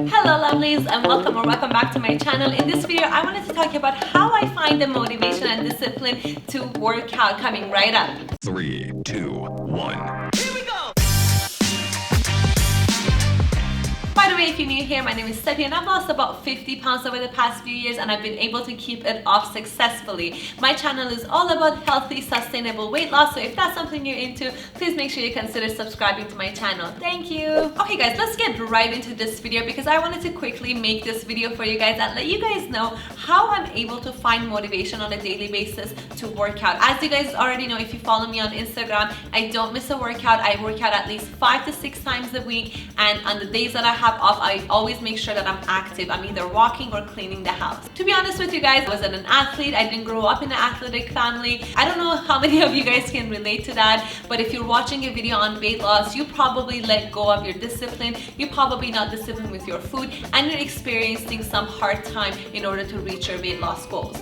Hello lovelies, and welcome back to my channel. In this video I wanted to talk about how I find the motivation and discipline to work out. Coming right up. 3, 2, 1. Here we go! By the way, if you're new here, my name is Sepi and I've lost about 50 pounds over the past few years and I've been able to keep it off successfully. My channel is all about healthy, sustainable weight loss, so if that's something you're into, please make sure you consider subscribing to my channel. Thank you! Okay guys, let's get right into this video because I wanted to quickly make this video for you guys and let you guys know how I'm able to find motivation on a daily basis to work out. As you guys already know, if you follow me on Instagram, I don't miss a workout. I work out at least 5 to 6 times a week, and on the days that I have off, I always make sure that I'm active. I'm either walking or cleaning the house. To be honest with you guys, I wasn't an athlete. I didn't grow up in an athletic family. I don't know how many of you guys can relate to that, but if you're watching a video on weight loss, you probably let go of your discipline. You're probably not disciplined with your food and you're experiencing some hard time in order to reach your weight loss goals.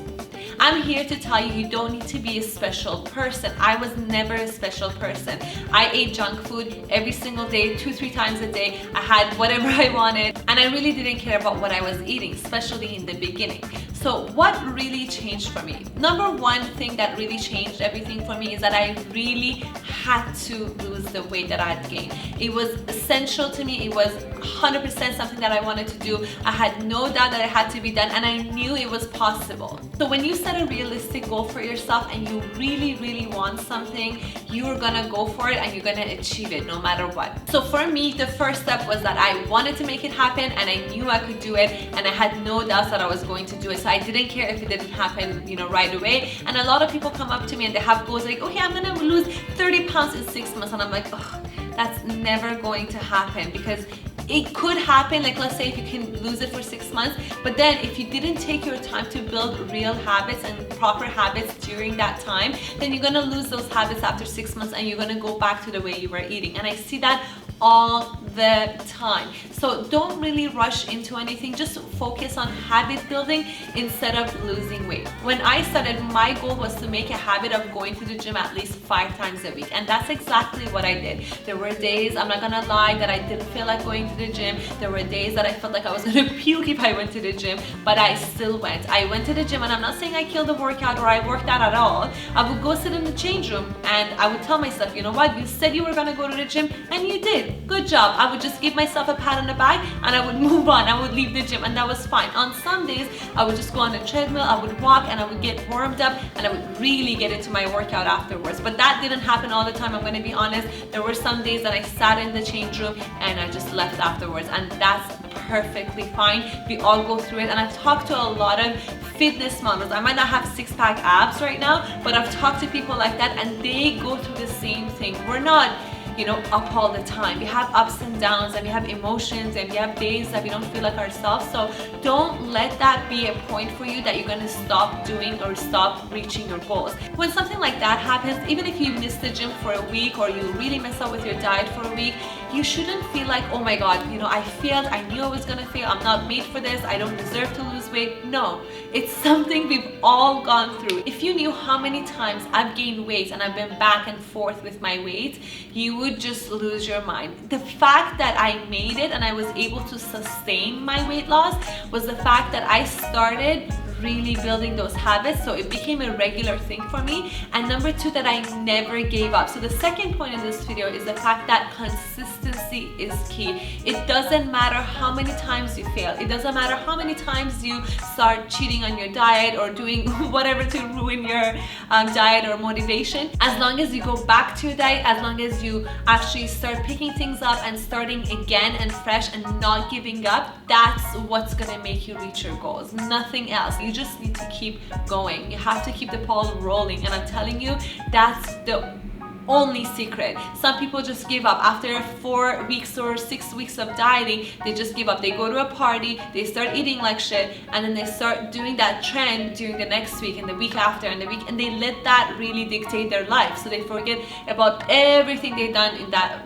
I'm here to tell you, you don't need to be a special person. I was never a special person. I ate junk food every single day, 2-3 times a day. I had whatever I wanted and I really didn't care about what I was eating, especially in the beginning. So what really changed for me? Number one thing that really changed everything for me is that I really had to lose the weight that I had gained. It was essential to me. It was 100% something that I wanted to do. I had no doubt that it had to be done and I knew it was possible. So when you set a realistic goal for yourself and you really want something, you're gonna go for it and you're gonna achieve it no matter what. So for me, the first step was that I wanted to make it happen and I knew I could do it and I had no doubts that I was going to do it. So I didn't care if it didn't happen, right away. And a lot of people come up to me and they have goals like, okay, I'm gonna lose 30 pounds in 6 months, and I'm like, oh, that's never going to happen, because it could happen, like let's say if you can lose it for 6 months, but then if you didn't take your time to build real habits and proper habits during that time, then you're gonna lose those habits after 6 months and you're gonna go back to the way you were eating. And I see that all the time. So don't really rush into anything, just focus on habit building instead of losing weight. When I started, my goal was to make a habit of going to the gym at least 5 times a week, and that's exactly what I did. There were days, I'm not gonna lie, that I didn't feel like going to the gym. There were days that I felt like I was gonna puke if I went to the gym, but I still went. I went to the gym, and I'm not saying I killed the workout or I worked out at all. I would go sit in the change room and I would tell myself, you know what, you said you were gonna go to the gym and you did. Good job. I would just give myself a pat on the back and I would move on. I would leave the gym and that was fine. On some days, I would just go on the treadmill, I would walk and I would get warmed up and I would really get into my workout afterwards. But that didn't happen all the time, I'm gonna be honest. There were some days that I sat in the change room and I just left afterwards, and that's perfectly fine. We all go through it, and I've talked to a lot of fitness models. I might not have 6-pack abs right now, but I've talked to people like that and they go through the same thing. We're not up all the time. We have ups and downs and we have emotions and we have days that we don't feel like ourselves. So don't let that be a point for you that you're gonna stop doing or stop reaching your goals. When something like that happens, even if you miss the gym for a week or you really mess up with your diet for a week, you shouldn't feel like, oh my god, I failed, I knew I was gonna fail, I'm not made for this, I don't deserve to lose weight. No, it's something we've all gone through. If you knew how many times I've gained weight and I've been back and forth with my weight, you would just lose your mind. The fact that I made it and I was able to sustain my weight loss was the fact that I started really building those habits, so it became a regular thing for me. And number two, that I never gave up. So the second point in this video is the fact that consistency is key. It doesn't matter how many times you fail. It doesn't matter how many times you start cheating on your diet or doing whatever to ruin your diet or motivation. As long as you go back to your diet, as long as you actually start picking things up and starting again and fresh and not giving up, that's what's gonna make you reach your goals, nothing else. You just need to keep going. You have to keep the ball rolling, and I'm telling you, that's the only secret. Some people just give up after 4 weeks or 6 weeks of dieting. They just give up. They go to a party, they start eating like shit, and then they start doing that trend during the next week and the week after and the week, and they let that really dictate their life. So they forget about everything they've done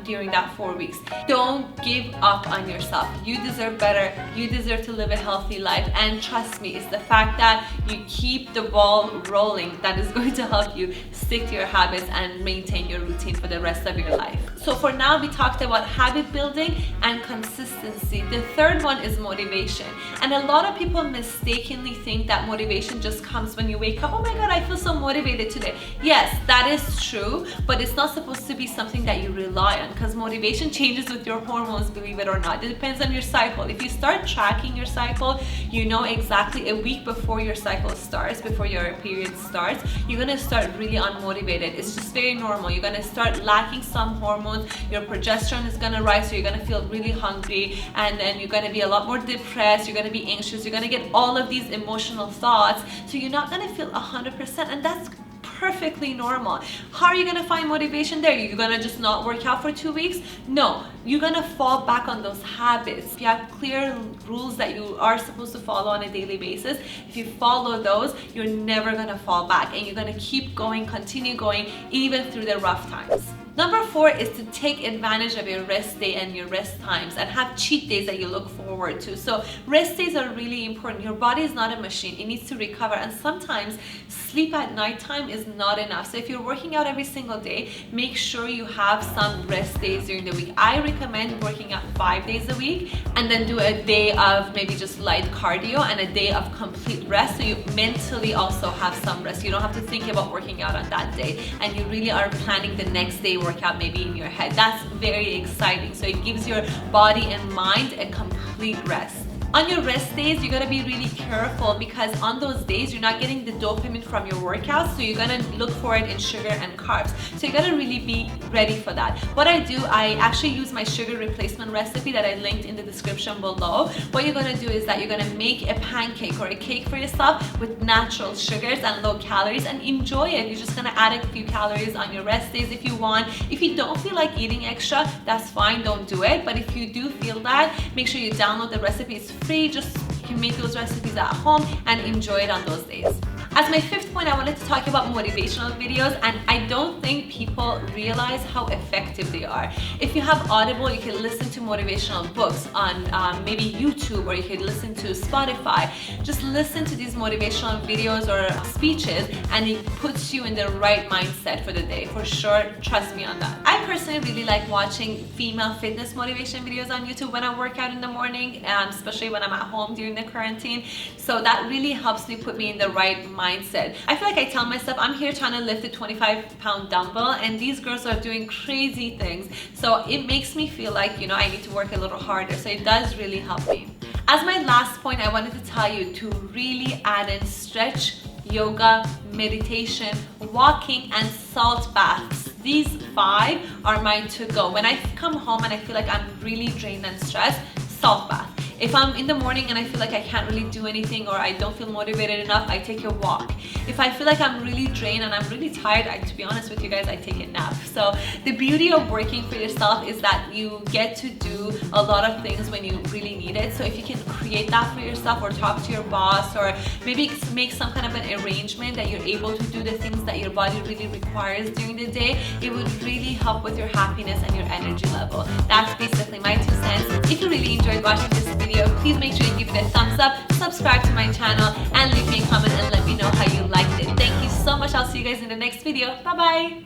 during that 4 weeks. Don't give up on yourself. You deserve better. You deserve to live a healthy life, and trust me, it's the fact that you keep the ball rolling that is going to help you stick to your habits and maintain your routine for the rest of your life. So for now, we talked about habit building and consistency. The third one is motivation. And a lot of people mistakenly think that motivation just comes when you wake up. Oh my God, I feel so motivated today. Yes, that is true, but it's not supposed to be something that you rely on, because motivation changes with your hormones, believe it or not. It depends on your cycle. If you start tracking your cycle, you know exactly a week before your cycle starts, before your period starts, you're gonna start really unmotivated. It's just very normal. You're gonna start lacking some hormones. Your progesterone is gonna rise, so you're gonna feel really hungry, and then you're gonna be a lot more depressed, you're gonna be anxious, you're gonna get all of these emotional thoughts, so you're not gonna feel 100%, and that's perfectly normal. How are you gonna find motivation there? You're gonna just not work out for 2 weeks? No, you're gonna fall back on those habits. If you have clear rules that you are supposed to follow on a daily basis, if you follow those, you're never gonna fall back, and you're gonna keep going, continue going, even through the rough times. Number 4 is to take advantage of your rest day and your rest times, and have cheat days that you look forward to. So rest days are really important. Your body is not a machine. It needs to recover, and sometimes sleep at nighttime is not enough. So if you're working out every single day, make sure you have some rest days during the week. I recommend working out 5 days a week, and then do a day of maybe just light cardio and a day of complete rest, so you mentally also have some rest. You don't have to think about working out on that day, and you really are planning the next day workout maybe in your head. That's very exciting. So it gives your body and mind a complete rest. On your rest days, you gotta be really careful, because on those days you're not getting the dopamine from your workouts, so you're gonna look for it in sugar and carbs. So you gotta really be ready for that. What I do, I actually use my sugar replacement recipe that I linked in the description below. What you're gonna do is that you're gonna make a pancake or a cake for yourself with natural sugars and low calories, and enjoy it. You're just gonna add a few calories on your rest days if you want. If you don't feel like eating extra, that's fine, don't do it. But if you do feel that, make sure you download the recipe. It's free. Just you can make those recipes at home and enjoy it on those days. As my 5th point, I wanted to talk about motivational videos, and I don't think people realize how effective they are. If you have Audible, you can listen to motivational books on maybe YouTube, or you can listen to Spotify. Just listen to these motivational videos or speeches, and it puts you in the right mindset for the day. For sure, trust me on that. I personally really like watching female fitness motivation videos on YouTube when I work out in the morning, especially when I'm at home during the quarantine. So that really helps me put me in the right mindset. I feel like I tell myself I'm here trying to lift a 25-pound dumbbell, and these girls are doing crazy things. So it makes me feel like, you know, I need to work a little harder. So it does really help me. As my last point, I wanted to tell you to really add in stretch, yoga, meditation, walking, and salt baths. These 5 are my to-go. When I come home and I feel like I'm really drained and stressed, salt bath. If I'm in the morning and I feel like I can't really do anything, or I don't feel motivated enough, I take a walk. If I feel like I'm really drained and I'm really tired, to be honest with you guys, I take a nap. So the beauty of working for yourself is that you get to do a lot of things when you really need it. So if you can create that for yourself, or talk to your boss, or maybe make some kind of an arrangement that you're able to do the things that your body really requires during the day, it would really help with your happiness and your energy level. That's basically my 2 cents. If you really enjoyed watching this video, please make sure you give it a thumbs up, subscribe to my channel, and leave me a comment and let me know how you liked it. Thank you so much. I'll see you guys in the next video. Bye bye.